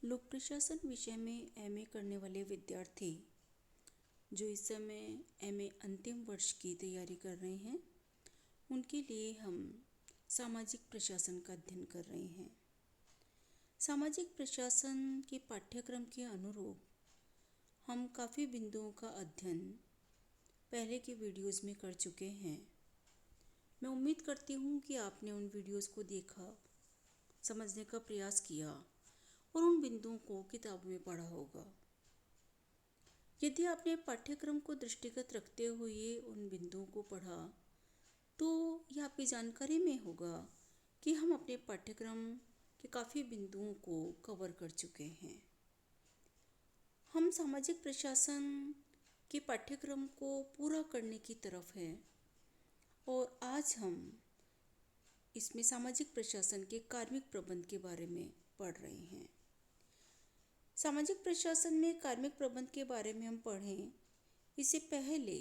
लोक प्रशासन विषय में एमए करने वाले विद्यार्थी जो इस समय एमए अंतिम वर्ष की तैयारी कर रहे हैं, उनके लिए हम सामाजिक प्रशासन का अध्ययन कर रहे हैं। सामाजिक प्रशासन के पाठ्यक्रम के अनुरूप हम काफ़ी बिंदुओं का अध्ययन पहले के वीडियोस में कर चुके हैं। मैं उम्मीद करती हूँ कि आपने उन वीडियोस को देखा, समझने का प्रयास किया और उन बिंदुओं को किताब में पढ़ा होगा। यदि आपने पाठ्यक्रम को दृष्टिगत रखते हुए उन बिंदुओं को पढ़ा तो यह आपकी जानकारी में होगा कि हम अपने पाठ्यक्रम के काफ़ी बिंदुओं को कवर कर चुके हैं। हम सामाजिक प्रशासन के पाठ्यक्रम को पूरा करने की तरफ हैं और आज हम इसमें सामाजिक प्रशासन के कार्मिक प्रबंध के बारे में पढ़ रहे हैं। सामाजिक प्रशासन में कार्मिक प्रबंध के बारे में हम पढ़ें इससे पहले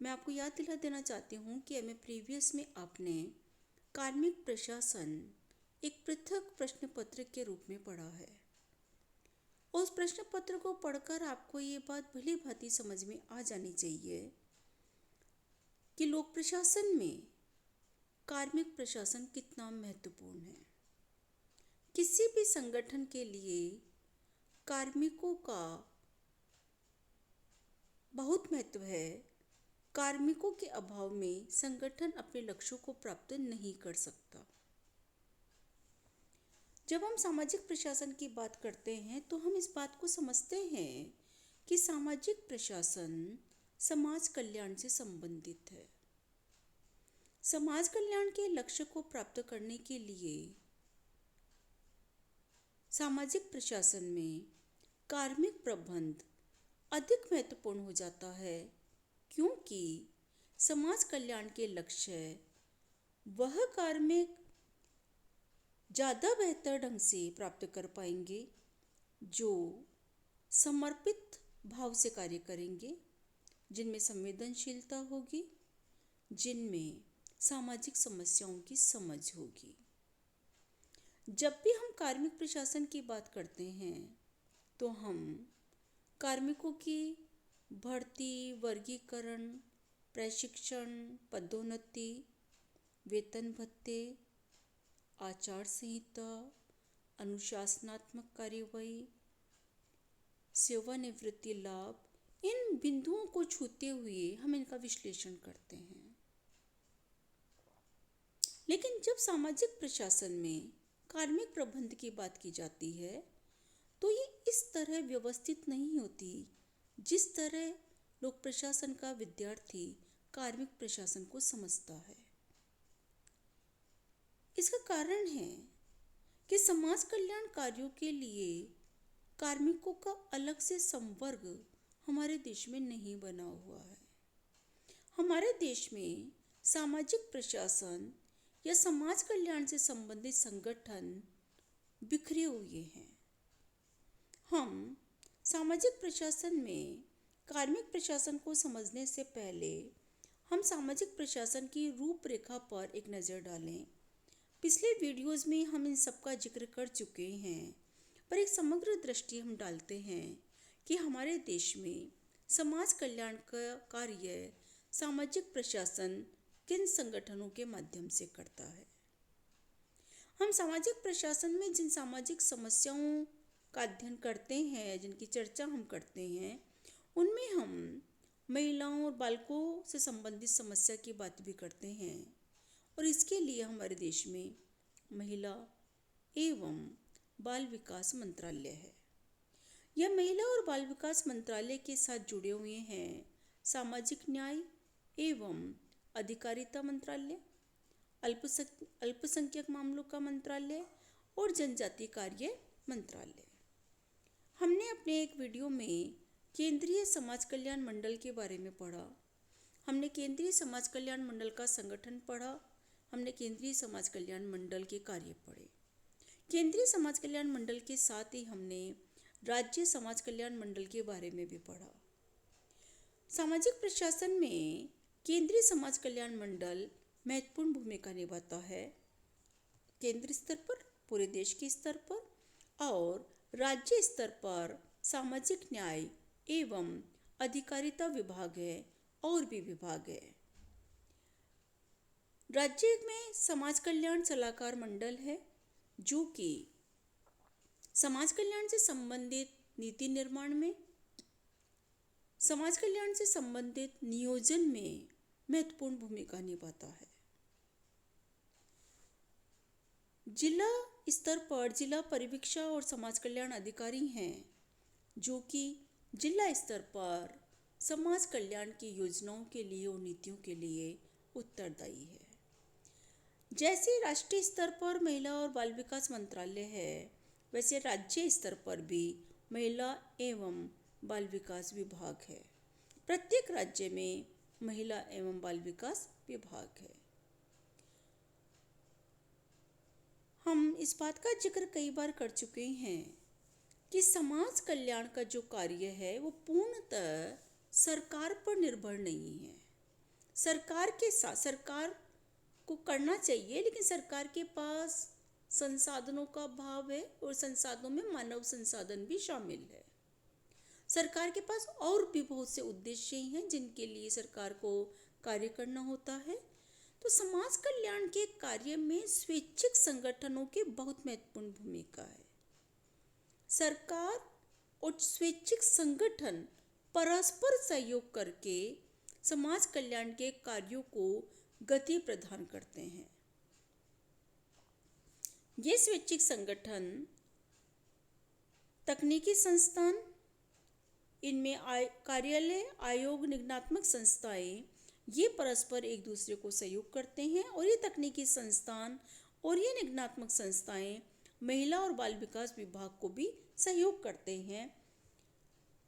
मैं आपको याद दिला देना चाहती हूँ कि एमए प्रीवियस में आपने कार्मिक प्रशासन एक पृथक प्रश्न पत्र के रूप में पढ़ा है। उस प्रश्न पत्र को पढ़कर आपको ये बात भली भांति समझ में आ जानी चाहिए कि लोक प्रशासन में कार्मिक प्रशासन कितना महत्वपूर्ण है। किसी भी संगठन के लिए कार्मिकों का बहुत महत्व है। कार्मिकों के अभाव में संगठन अपने लक्ष्यों को प्राप्त नहीं कर सकता। जब हम सामाजिक प्रशासन की बात करते हैं तो हम इस बात को समझते हैं कि सामाजिक प्रशासन समाज कल्याण से संबंधित है। समाज कल्याण के लक्ष्य को प्राप्त करने के लिए सामाजिक प्रशासन में कार्मिक प्रबंध अधिक महत्वपूर्ण हो जाता है, क्योंकि समाज कल्याण के लक्ष्य वह कार्मिक ज़्यादा बेहतर ढंग से प्राप्त कर पाएंगे जो समर्पित भाव से कार्य करेंगे, जिनमें संवेदनशीलता होगी, जिनमें सामाजिक समस्याओं की समझ होगी। जब भी हम कार्मिक प्रशासन की बात करते हैं तो हम कार्मिकों की भर्ती, वर्गीकरण, प्रशिक्षण, पदोन्नति, वेतन भत्ते, आचार संहिता, अनुशासनात्मक कार्यवाही, सेवानिवृत्ति लाभ, इन बिंदुओं को छूते हुए हम इनका विश्लेषण करते हैं। लेकिन जब सामाजिक प्रशासन में कार्मिक प्रबंध की बात की जाती है तो ये इस तरह व्यवस्थित नहीं होती जिस तरह लोक प्रशासन का विद्यार्थी कार्मिक प्रशासन को समझता है। इसका कारण है कि समाज कल्याण कार्यों के लिए कार्मिकों का अलग से संवर्ग हमारे देश में नहीं बना हुआ है। हमारे देश में सामाजिक प्रशासन या समाज कल्याण से संबंधित संगठन बिखरे हुए हैं। हम सामाजिक प्रशासन में कार्मिक प्रशासन को समझने से पहले हम सामाजिक प्रशासन की रूपरेखा पर एक नज़र डालें। पिछले वीडियोस में हम इन सब का जिक्र कर चुके हैं, पर एक समग्र दृष्टि हम डालते हैं कि हमारे देश में समाज कल्याण का कार्य सामाजिक प्रशासन किन संगठनों के माध्यम से करता है। हम सामाजिक प्रशासन में जिन सामाजिक समस्याओं का अध्ययन करते हैं, जिनकी चर्चा हम करते हैं, उनमें हम महिलाओं और बालकों से संबंधित समस्या की बात भी करते हैं और इसके लिए हमारे देश में महिला एवं बाल विकास मंत्रालय है। यह महिला और बाल विकास मंत्रालय के साथ जुड़े हुए हैं सामाजिक न्याय एवं अधिकारिता मंत्रालय, अल्पसंख्यक मामलों का मंत्रालय और जनजाति कार्य मंत्रालय। हमने अपने एक वीडियो में केंद्रीय समाज कल्याण मंडल के बारे में पढ़ा। हमने केंद्रीय समाज कल्याण मंडल का संगठन पढ़ा। हमने केंद्रीय समाज कल्याण मंडल के कार्य पढ़े। केंद्रीय समाज कल्याण मंडल के साथ ही हमने राज्य समाज कल्याण मंडल के बारे में भी पढ़ा। सामाजिक प्रशासन में केंद्रीय समाज कल्याण मंडल महत्वपूर्ण भूमिका निभाता है, केंद्र स्तर पर, पूरे देश के स्तर पर और राज्य स्तर पर सामाजिक न्याय एवं अधिकारिता विभाग है और भी विभाग है। राज्य में समाज कल्याण सलाहकार मंडल है जो कि समाज कल्याण से संबंधित नीति निर्माण में, समाज कल्याण से संबंधित नियोजन में महत्वपूर्ण भूमिका निभाता है। जिला स्तर पर जिला परिवीक्षा और समाज कल्याण अधिकारी हैं जो कि जिला स्तर पर समाज कल्याण की योजनाओं के लिए और नीतियों के लिए उत्तरदायी है। जैसे राष्ट्रीय स्तर पर महिला और बाल विकास मंत्रालय है, वैसे राज्य स्तर पर भी महिला एवं बाल विकास विभाग है। प्रत्येक राज्य में महिला एवं बाल विकास विभाग है। हम इस बात का जिक्र कई बार कर चुके हैं कि समाज कल्याण का जो कार्य है वो पूर्णतः सरकार पर निर्भर नहीं है। सरकार के साथ सरकार को करना चाहिए, लेकिन सरकार के पास संसाधनों का अभाव है और संसाधनों में मानव संसाधन भी शामिल है। सरकार के पास और भी बहुत से उद्देश्य हैं जिनके लिए सरकार को कार्य करना होता है। तो समाज कल्याण के कार्य में स्वैच्छिक संगठनों की बहुत महत्वपूर्ण भूमिका है। सरकार और स्वैच्छिक संगठन परस्पर सहयोग करके समाज कल्याण के कार्यों को गति प्रदान करते हैं। ये स्वैच्छिक संगठन, तकनीकी संस्थान, इनमें कार्यालय, आयोग, निगमनात्मक संस्थाएं, ये परस्पर एक दूसरे को सहयोग करते हैं और ये तकनीकी संस्थान और ये निगमनात्मक संस्थाएं महिला और बाल विकास विभाग को भी सहयोग करते हैं।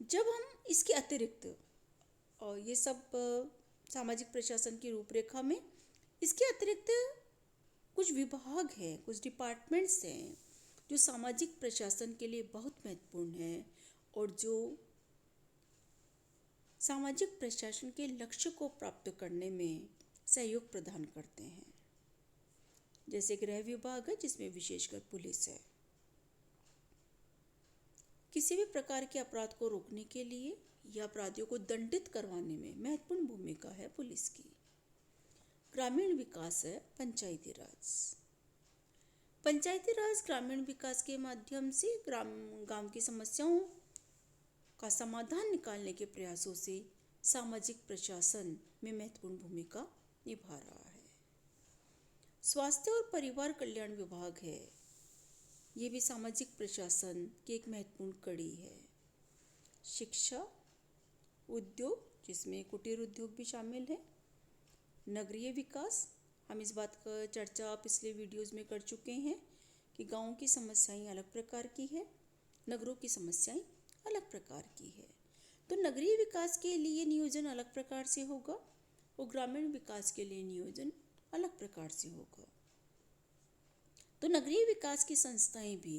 जब हम इसके अतिरिक्त और ये सब सामाजिक प्रशासन की रूपरेखा में इसके अतिरिक्त कुछ विभाग हैं, कुछ डिपार्टमेंट्स हैं जो सामाजिक प्रशासन के लिए बहुत महत्वपूर्ण हैं और जो सामाजिक प्रशासन के लक्ष्य को प्राप्त करने में सहयोग प्रदान करते हैं। जैसे गृह विभाग है जिसमें विशेषकर पुलिस है। किसी भी प्रकार के अपराध को रोकने के लिए या अपराधियों को दंडित करवाने में महत्वपूर्ण भूमिका है पुलिस की। ग्रामीण विकास है पंचायती राज। पंचायती राज ग्रामीण विकास के माध्यम से गांव की समस्याओं का समाधान निकालने के प्रयासों से सामाजिक प्रशासन में महत्वपूर्ण भूमिका निभा रहा है। स्वास्थ्य और परिवार कल्याण विभाग है, ये भी सामाजिक प्रशासन की एक महत्वपूर्ण कड़ी है। शिक्षा, उद्योग जिसमें कुटीर उद्योग भी शामिल है, नगरीय विकास, हम इस बात का चर्चा पिछले वीडियोस में कर चुके हैं कि गांवों की समस्याएं अलग प्रकार की है, नगरों की समस्याएं अलग प्रकार की है। तो नगरीय विकास के लिए नियोजन अलग प्रकार से होगा और ग्रामीण विकास के लिए नियोजन अलग प्रकार से होगा। तो नगरीय विकास की संस्थाएं भी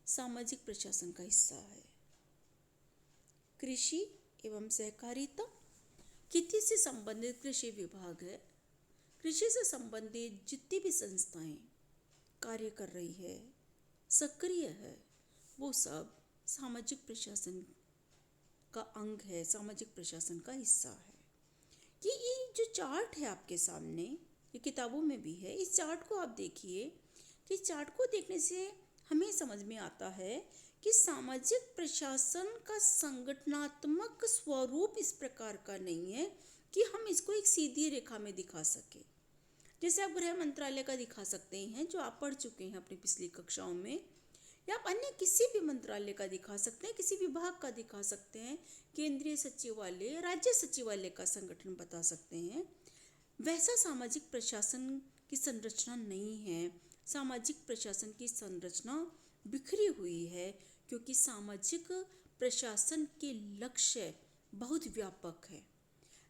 सामाजिक प्रशासन का हिस्सा है। कृषि एवं सहकारिता, खेती से संबंधित कृषि विभाग है। कृषि से संबंधित जितनी भी संस्थाएं कार्य कर रही है, सक्रिय है, वो सब सामाजिक प्रशासन का अंग है, सामाजिक प्रशासन का हिस्सा है। ये जो चार्ट है आपके सामने, ये किताबों में भी है, इस चार्ट को आप देखिए कि चार्ट को देखने से हमें समझ में आता है कि सामाजिक प्रशासन का संगठनात्मक स्वरूप इस प्रकार का नहीं है कि हम इसको एक सीधी रेखा में दिखा सके। जैसे आप गृह मंत्रालय का दिखा सकते हैं जो आप पढ़ चुके हैं अपनी पिछली कक्षाओं में, या आप अन्य किसी भी मंत्रालय का दिखा सकते हैं, किसी विभाग का दिखा सकते हैं, केंद्रीय सचिवालय, राज्य सचिवालय का संगठन बता सकते हैं। वैसा सामाजिक प्रशासन की संरचना नहीं है। सामाजिक प्रशासन की संरचना बिखरी हुई है क्योंकि सामाजिक प्रशासन के लक्ष्य बहुत व्यापक है।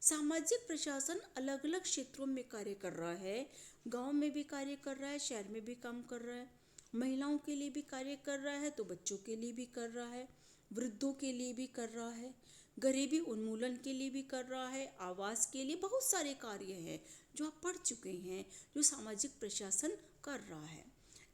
सामाजिक प्रशासन अलग अलग क्षेत्रों में कार्य कर रहा है, गांव में भी कार्य कर रहा है, शहर में भी काम कर रहा है, महिलाओं के लिए भी कार्य कर रहा है तो बच्चों के लिए भी कर रहा है, वृद्धों के लिए भी कर रहा है, गरीबी उन्मूलन के लिए भी कर रहा है, आवास के लिए, बहुत सारे कार्य हैं जो आप पढ़ चुके हैं जो सामाजिक प्रशासन कर रहा है।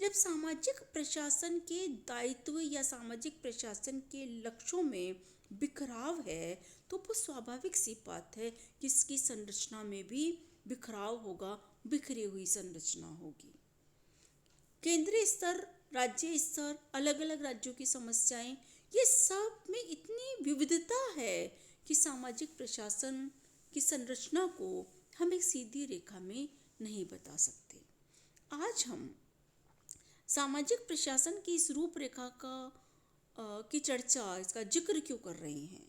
जब सामाजिक प्रशासन के दायित्व या सामाजिक प्रशासन के लक्ष्यों में बिखराव है तो वो स्वाभाविक सी बात है कि इसकी संरचना में भी बिखराव होगा, बिखरी हुई संरचना होगी। केंद्रीय स्तर, राज्य स्तर, अलग अलग राज्यों की समस्याएं, ये सब में इतनी विविधता है कि सामाजिक प्रशासन की संरचना को हम एक सीधी रेखा में नहीं बता सकते। आज हम सामाजिक प्रशासन की इस रूपरेखा की चर्चा, इसका जिक्र क्यों कर रहे हैं?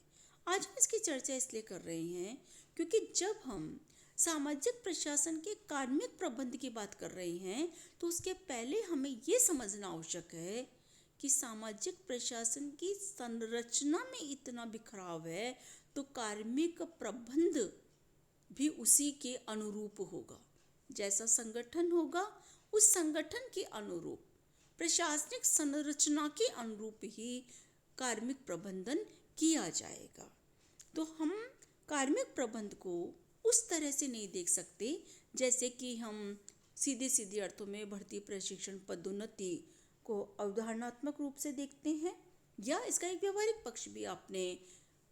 आज हम इसकी चर्चा इसलिए कर रहे हैं क्योंकि जब हम सामाजिक प्रशासन के कार्मिक प्रबंध की बात कर रहे हैं तो उसके पहले हमें ये समझना आवश्यक है कि सामाजिक प्रशासन की संरचना में इतना बिखराव है तो कार्मिक प्रबंध भी उसी के अनुरूप होगा। जैसा संगठन होगा उस संगठन के अनुरूप, प्रशासनिक संरचना के अनुरूप ही कार्मिक प्रबंधन किया जाएगा। तो हम कार्मिक प्रबंध को उस तरह से नहीं देख सकते जैसे कि हम सीधे सीधे अर्थों में भर्ती, प्रशिक्षण, पदोन्नति को अवधारणात्मक रूप से देखते हैं, या इसका एक व्यवहारिक पक्ष भी आपने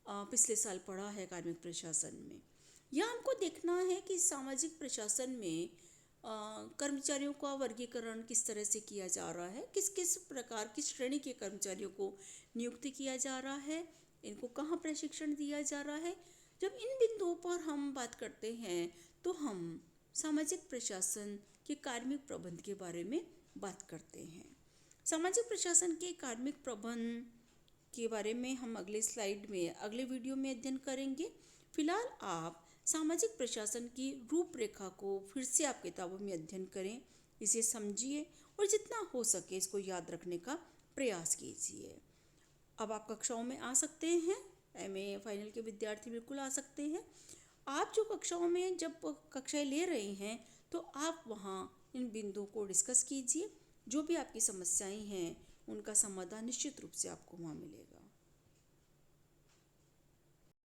पिछले साल पढ़ा है कार्मिक प्रशासन में। या हमको देखना है कि सामाजिक प्रशासन में कर्मचारियों का वर्गीकरण किस तरह से किया जा रहा है, किस किस प्रकार की श्रेणी के कर्मचारियों को नियुक्त किया जा रहा है, इनको कहाँ प्रशिक्षण दिया जा रहा है। जब इन बिंदुओं पर हम बात करते हैं तो हम सामाजिक प्रशासन के कार्मिक प्रबंध के बारे में बात करते हैं। सामाजिक प्रशासन के कार्मिक प्रबंध के बारे में हम अगले स्लाइड में, अगले वीडियो में अध्ययन करेंगे। फिलहाल आप सामाजिक प्रशासन की रूपरेखा को फिर से आप किताबों में अध्ययन करें, इसे समझिए और जितना हो सके इसको याद रखने का प्रयास कीजिए। अब आप कक्षाओं में आ सकते हैं, एमए फाइनल के विद्यार्थी बिल्कुल आ सकते हैं। आप जो कक्षाओं में जब कक्षाएं ले रहे हैं तो आप वहाँ इन बिंदुओं को डिस्कस कीजिए। जो भी आपकी समस्याएं हैं उनका समाधान निश्चित रूप से आपको वहाँ मिलेगा।